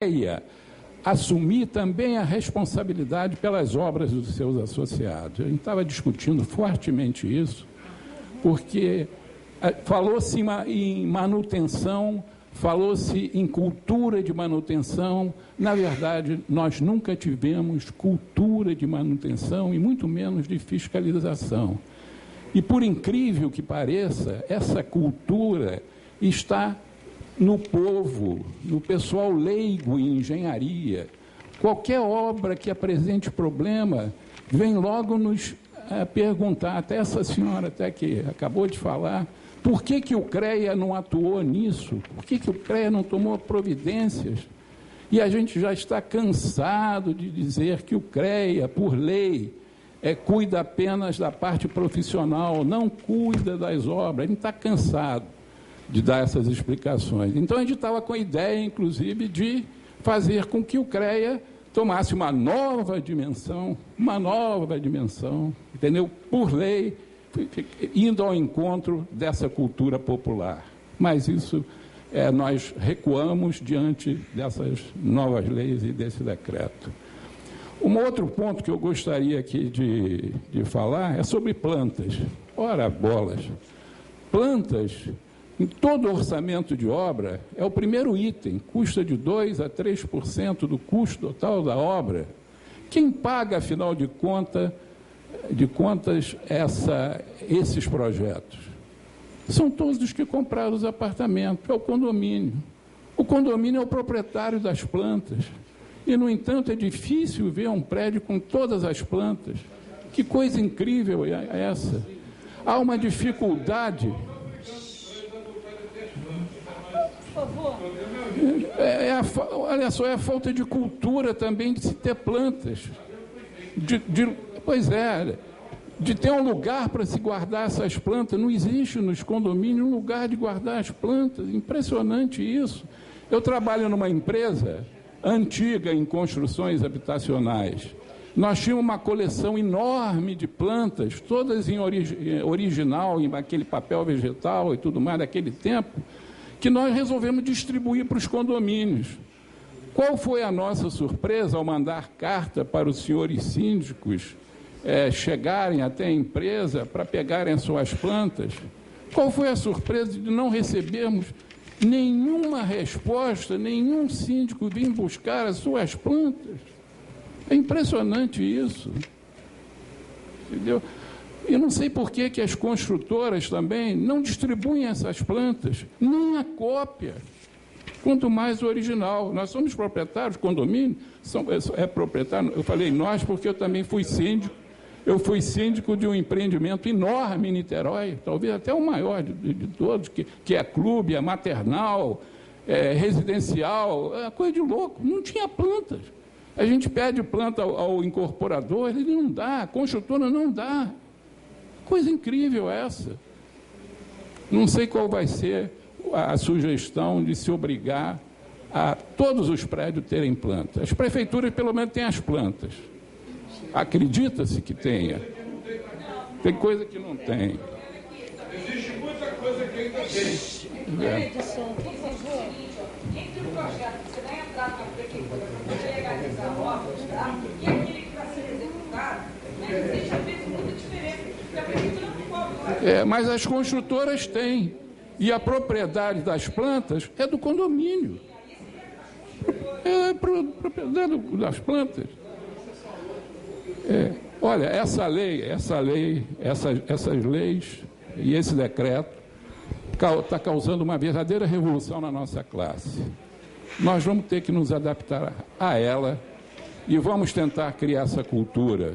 CREA assumir também a responsabilidade pelas obras dos seus associados. A gente estava discutindo fortemente isso, porque falou-se em manutenção, falou-se em cultura de manutenção. Na verdade, nós nunca tivemos cultura de manutenção e muito menos de fiscalização. E, por incrível que pareça, essa cultura está no povo, no pessoal leigo em engenharia. Qualquer obra que apresente problema, vem logo nos perguntar, até essa senhora até que acabou de falar, por que o CREA não atuou nisso? Por que o CREA não tomou providências? E a gente já está cansado de dizer que o CREA, por lei, cuida apenas da parte profissional, não cuida das obras. A gente está cansado de dar essas explicações. Então, a gente estava com a ideia, inclusive, de fazer com que o CREA tomasse uma nova dimensão, entendeu? Por lei, indo ao encontro dessa cultura popular. Mas isso, nós recuamos diante dessas novas leis e desse decreto. Um outro ponto que eu gostaria aqui de falar é sobre plantas. Ora, bolas! Plantas, em todo orçamento de obra, é o primeiro item, custa de 2% a 3% do custo total da obra. Quem paga, afinal de contas, esses projetos? São todos os que compraram os apartamentos, é o condomínio. O condomínio é o proprietário das plantas. E, no entanto, é difícil ver um prédio com todas as plantas. Que coisa incrível é essa? Há uma dificuldade. Olha só, é a falta de cultura também de se ter plantas. De ter um lugar para se guardar essas plantas. Não existe nos condomínios um lugar de guardar as plantas. Impressionante isso. Eu trabalho numa empresa antiga em construções habitacionais. Nós tínhamos uma coleção enorme de plantas, todas em original, em aquele papel vegetal e tudo mais daquele tempo, que nós resolvemos distribuir para os condomínios. Qual foi a nossa surpresa ao mandar carta para os senhores síndicos chegarem até a empresa para pegarem as suas plantas? Qual foi a surpresa de não recebermos nenhuma resposta, nenhum síndico vir buscar as suas plantas? É impressionante isso. Entendeu? Eu não sei por que as construtoras também não distribuem essas plantas, nem a cópia, quanto mais o original. Nós somos proprietários, condomínio, proprietário, eu falei nós porque eu também fui síndico. Eu fui síndico de um empreendimento enorme em Niterói, talvez até o maior de todos, que é clube, é maternal, é residencial, é coisa de louco. Não tinha plantas. A gente pede planta ao incorporador, ele não dá, a construtora não dá. Coisa incrível essa. Não sei qual vai ser a sugestão de se obrigar a todos os prédios terem plantas. As prefeituras, pelo menos, têm as plantas. Acredita-se que tenha. Tem coisa que não tem. Existe muita coisa que ainda tem. Edson, por favor. Entre o projeto que você vai entrar na prefeitura para legalizar obras, e aquele que está sendo executado, existe às vezes muita diferença. Porque a prefeitura não pode. Mas as construtoras têm. E a propriedade das plantas é do condomínio. É propriedade das plantas. Olha, essas leis e esse decreto está causando uma verdadeira revolução na nossa classe. Nós vamos ter que nos adaptar a ela e vamos tentar criar essa cultura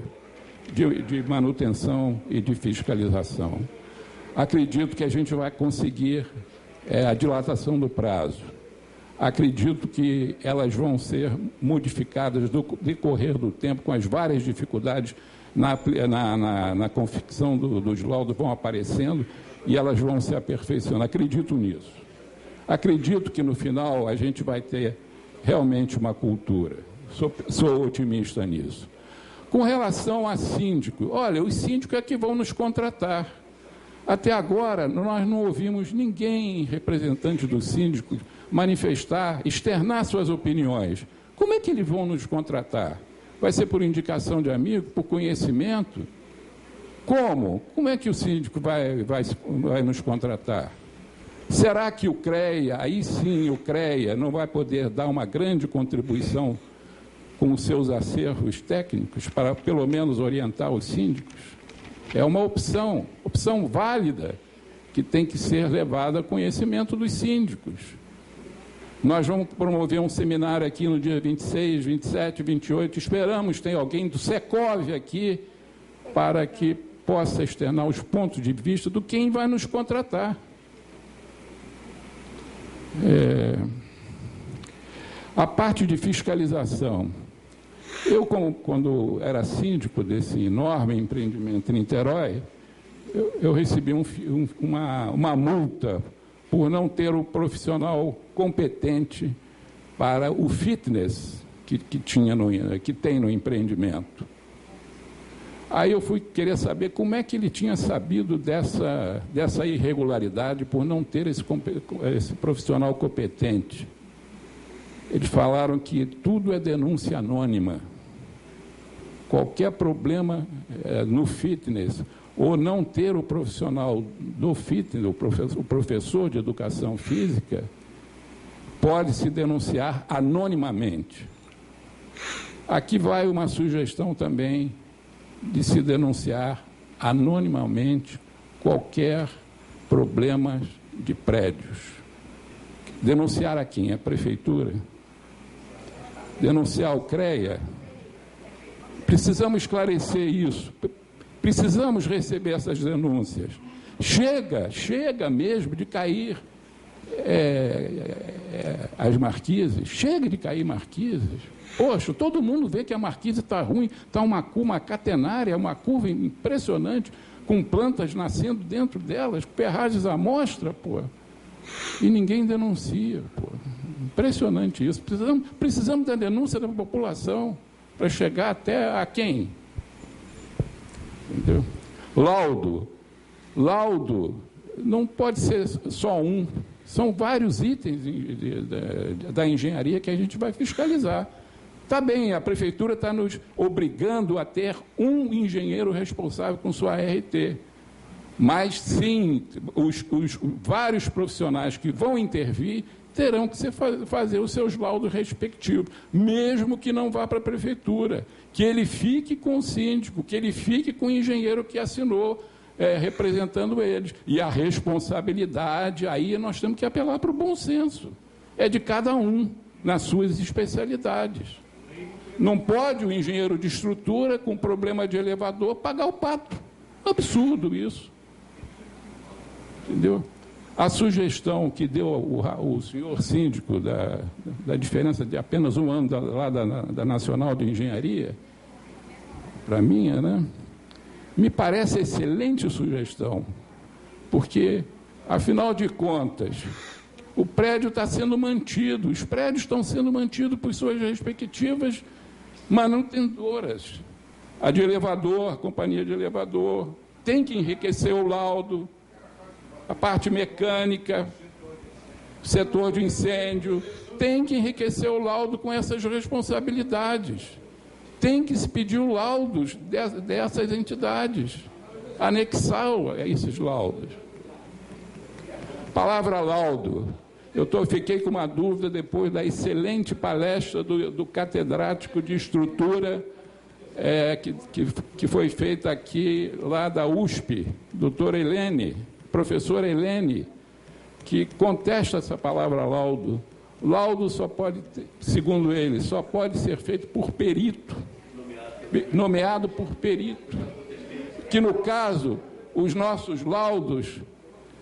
de manutenção e de fiscalização. Acredito que a gente vai conseguir a dilatação do prazo. Acredito que elas vão ser modificadas no decorrer do tempo, com as várias dificuldades na confecção dos laudos vão aparecendo e elas vão se aperfeiçoando. Acredito nisso. Acredito que no final a gente vai ter realmente uma cultura. Sou otimista nisso. Com relação a síndico, olha, os síndicos é que vão nos contratar. Até agora, nós não ouvimos ninguém, representante dos síndicos, manifestar, externar suas opiniões. Como é que eles vão nos contratar? Vai ser por indicação de amigo, por conhecimento? Como? Como é que o síndico vai nos contratar? Será que o CREA, aí sim o CREA, não vai poder dar uma grande contribuição com os seus acervos técnicos para, pelo menos, orientar os síndicos? É uma opção válida, que tem que ser levada a conhecimento dos síndicos. Nós vamos promover um seminário aqui no dia 26, 27, 28. Esperamos ter alguém do Secov aqui para que possa externar os pontos de vista do quem vai nos contratar. A parte de fiscalização. Eu, quando era síndico desse enorme empreendimento em Niterói, eu recebi uma multa por não ter o profissional competente para o fitness que tem no empreendimento. Aí eu fui querer saber como é que ele tinha sabido dessa irregularidade por não ter esse profissional competente. Eles falaram que tudo é denúncia anônima. Qualquer problema no fitness, ou não ter o profissional do fitness, o professor de educação física, pode se denunciar anonimamente. Aqui vai uma sugestão também de se denunciar anonimamente qualquer problema de prédios. Denunciar a quem? A prefeitura? Denunciar o CREA? Precisamos esclarecer isso. Precisamos receber essas denúncias. Chega mesmo de cair as marquises. Chega de cair marquises. Poxa, todo mundo vê que a marquise está ruim, está uma catenária, uma curva impressionante, com plantas nascendo dentro delas, ferragens à mostra, pô. E ninguém denuncia, pô. Impressionante isso. Precisamos da denúncia da população para chegar até a quem? Entendeu? Laudo não pode ser só um. São vários itens da engenharia que a gente vai fiscalizar. Está bem, a prefeitura está nos obrigando a ter um engenheiro responsável com sua RT. Mas, sim, os vários profissionais que vão intervir terão que fazer os seus laudos respectivos, mesmo que não vá para a prefeitura, que ele fique com o síndico, que ele fique com o engenheiro que assinou, representando eles. E a responsabilidade, aí nós temos que apelar para o bom senso. É de cada um, nas suas especialidades. Não pode o engenheiro de estrutura, com problema de elevador, pagar o pato. Absurdo isso. Entendeu? A sugestão que deu o senhor síndico da diferença de apenas um ano lá da Nacional de Engenharia, para mim, né, me parece excelente sugestão, porque, afinal de contas, o prédio está sendo mantido, os prédios estão sendo mantidos por suas respectivas manutentoras. A de elevador, a companhia de elevador, tem que enriquecer o laudo, a parte mecânica, o setor de incêndio, tem que enriquecer o laudo com essas responsabilidades. Tem que se pedir o laudos dessas entidades, anexar a esses laudos. Palavra laudo. Fiquei com uma dúvida depois da excelente palestra do catedrático de estrutura que foi feita aqui, lá da USP, professora Helene, que contesta essa palavra laudo. Laudo só pode, segundo ele, só pode ser feito por perito, nomeado por perito, que no caso, os nossos laudos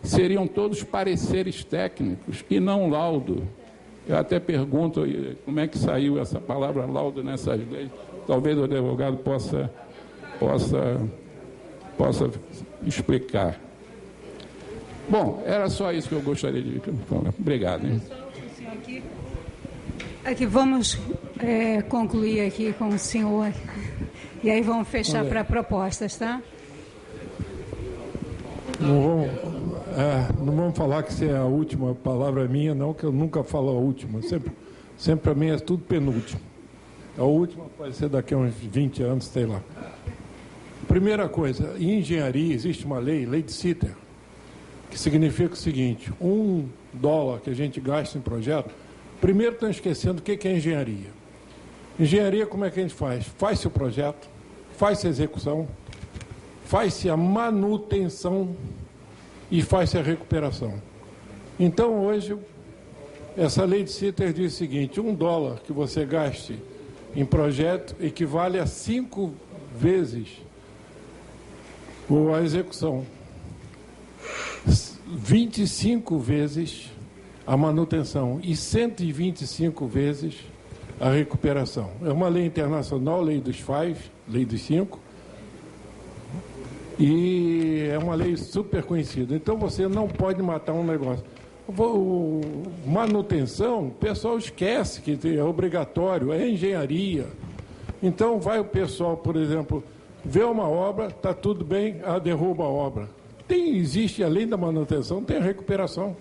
seriam todos pareceres técnicos e não laudo. Eu até pergunto como é que saiu essa palavra laudo nessas leis. Talvez o advogado possa explicar. Bom, era só isso que eu gostaria de falar. Obrigado. Hein? Aqui vamos concluir aqui com o senhor e aí vamos fechar para propostas, tá? Não vamos falar que se é a última palavra minha, não, que eu nunca falo a última. Sempre para mim é tudo penúltimo. A última pode ser daqui a uns 20 anos, sei lá. Primeira coisa, em engenharia existe uma lei de Sitter, que significa o seguinte: $1 que a gente gasta em projeto. Primeiro estão esquecendo o que é engenharia. Engenharia, como é que a gente faz? Faz-se o projeto, faz-se a execução, faz-se a manutenção e faz-se a recuperação. Então, hoje, essa lei de Sitter diz o seguinte: $1 que você gaste em projeto equivale a 5 vezes a execução, 25 vezes a manutenção e 125 vezes a recuperação. É uma lei internacional, lei dos 5, lei dos 5, e é uma lei super conhecida. Então você não pode matar um negócio. Manutenção, o pessoal esquece que é obrigatório, é engenharia. Então vai o pessoal, por exemplo, vê uma obra, está tudo bem, derruba a obra. Existe, além da manutenção, tem a recuperação.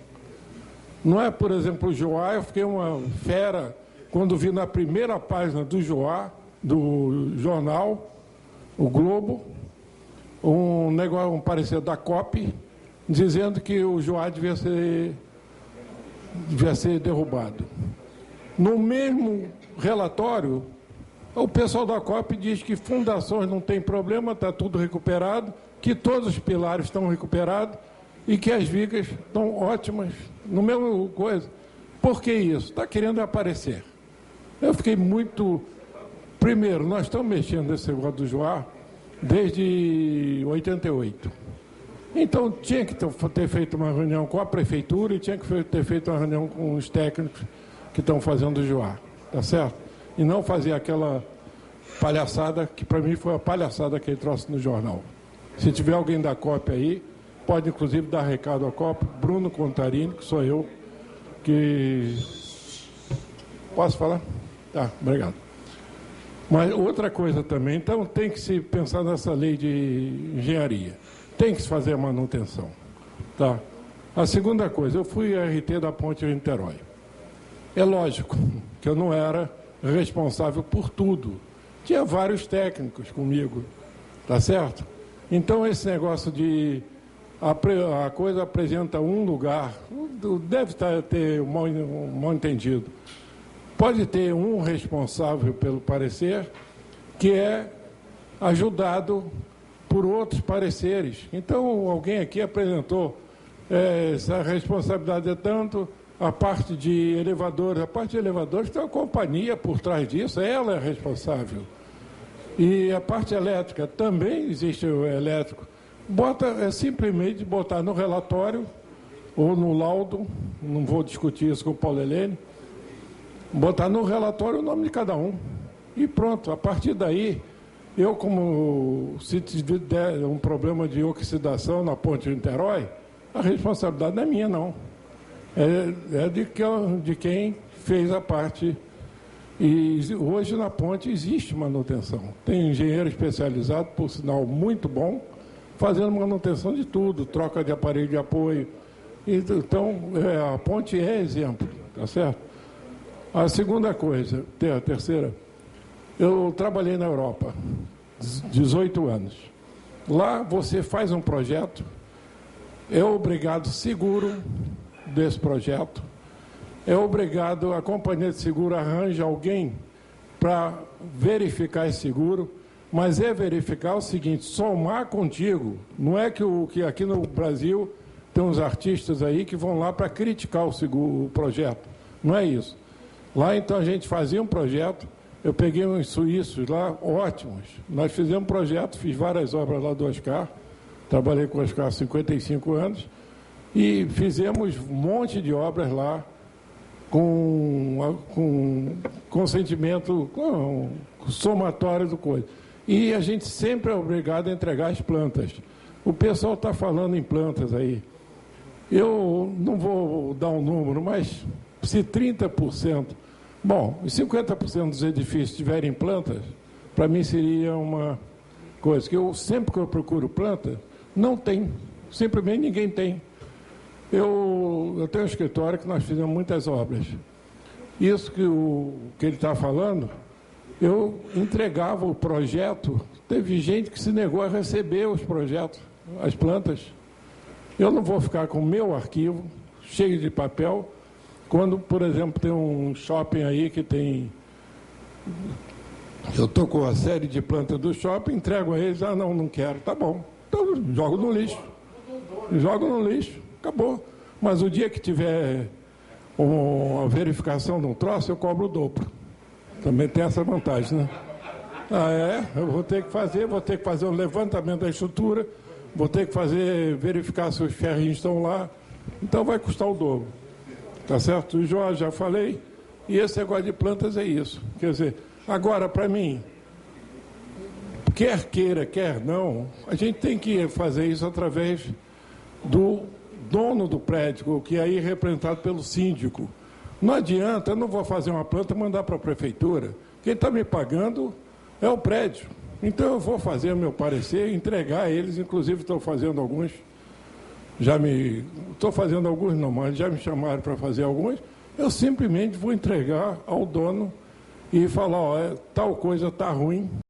Não é, por exemplo, o Joá. Eu fiquei uma fera quando vi na primeira página do Joá, do jornal, o Globo, um parecer da COP, dizendo que o Joá devia ser derrubado. No mesmo relatório, o pessoal da COP diz que fundações não tem problema, está tudo recuperado, que todos os pilares estão recuperados e que as vigas estão ótimas, no mesmo coisa. Por que isso? Está querendo aparecer. Eu fiquei muito... Primeiro, nós estamos mexendo nesse negócio do Joá desde 88. Então, tinha que ter feito uma reunião com a prefeitura e tinha que ter feito uma reunião com os técnicos que estão fazendo o Joá, tá certo? E não fazer aquela palhaçada, que para mim foi a palhaçada que ele trouxe no jornal. Se tiver alguém da COP aí, pode inclusive dar recado à COP, Bruno Contarini, que sou eu, que... Posso falar? Tá, obrigado. Mas outra coisa também, então tem que se pensar nessa lei de engenharia. Tem que se fazer a manutenção. Tá? A segunda coisa, eu fui RT da Ponte Niterói. É lógico que eu não era responsável por tudo. Tinha vários técnicos comigo, tá certo? Então esse negócio de a coisa apresenta um lugar, deve ter um mal entendido. Pode ter um responsável pelo parecer que é ajudado por outros pareceres. Então, alguém aqui apresentou essa responsabilidade é tanto, a parte de elevadores. A parte de elevadores tem uma companhia por trás disso, ela é responsável. E a parte elétrica, também existe o elétrico. É simplesmente botar no relatório ou no laudo, não vou discutir isso com o Paulo Helene, botar no relatório o nome de cada um. E pronto, a partir daí, eu se der um problema de oxidação na ponte de Niterói, a responsabilidade não é minha, não. É de quem fez a parte. E hoje na ponte existe manutenção. Tem engenheiro especializado, por sinal muito bom, fazendo manutenção de tudo, troca de aparelho de apoio. Então, a ponte é exemplo, tá certo? A segunda coisa, a terceira, eu trabalhei na Europa, 18 anos. Lá você faz um projeto, é obrigado seguro desse projeto, é obrigado, a companhia de seguro arranja alguém para verificar esse seguro, mas é verificar o seguinte, somar contigo. Não é que aqui no Brasil tem uns artistas aí que vão lá para criticar o projeto. Não é isso. Lá, então, a gente fazia um projeto, eu peguei uns suíços lá, ótimos. Nós fizemos um projeto, fiz várias obras lá do Oscar, trabalhei com o Oscar há 55 anos, e fizemos um monte de obras lá, com consentimento, com somatório do coisa. E a gente sempre é obrigado a entregar as plantas. O pessoal está falando em plantas aí. Eu não vou dar um número, mas se 30%, bom, e 50% dos edifícios tiverem plantas, para mim seria uma coisa que sempre que eu procuro planta, não tem. Simplesmente ninguém tem. Eu tenho um escritório que nós fizemos muitas obras. Isso que ele está falando, eu entregava o projeto, teve gente que se negou a receber os projetos, as plantas. Eu não vou ficar com o meu arquivo cheio de papel, quando, por exemplo, tem um shopping aí que tem... Eu estou com a série de plantas do shopping, entrego a eles, não quero, tá bom. Então, jogo no lixo. Jogo no lixo, acabou. Mas o dia que tiver uma verificação de um troço, eu cobro o dobro. Também tem essa vantagem, né? Eu vou ter que fazer um levantamento da estrutura, vou ter que verificar se os ferrinhos estão lá, então vai custar o dobro. Tá certo? O Jorge, já falei, e esse negócio de plantas é isso. Quer dizer, agora, para mim, quer queira, quer não, a gente tem que fazer isso através do dono do prédio, que aí é representado pelo síndico. Não adianta, eu não vou fazer uma planta e mandar para a prefeitura. Quem está me pagando é o prédio. Então eu vou fazer o meu parecer, entregar a eles, inclusive estou fazendo alguns, estou fazendo alguns não, mas já me chamaram para fazer alguns, eu simplesmente vou entregar ao dono e falar, tal coisa está ruim,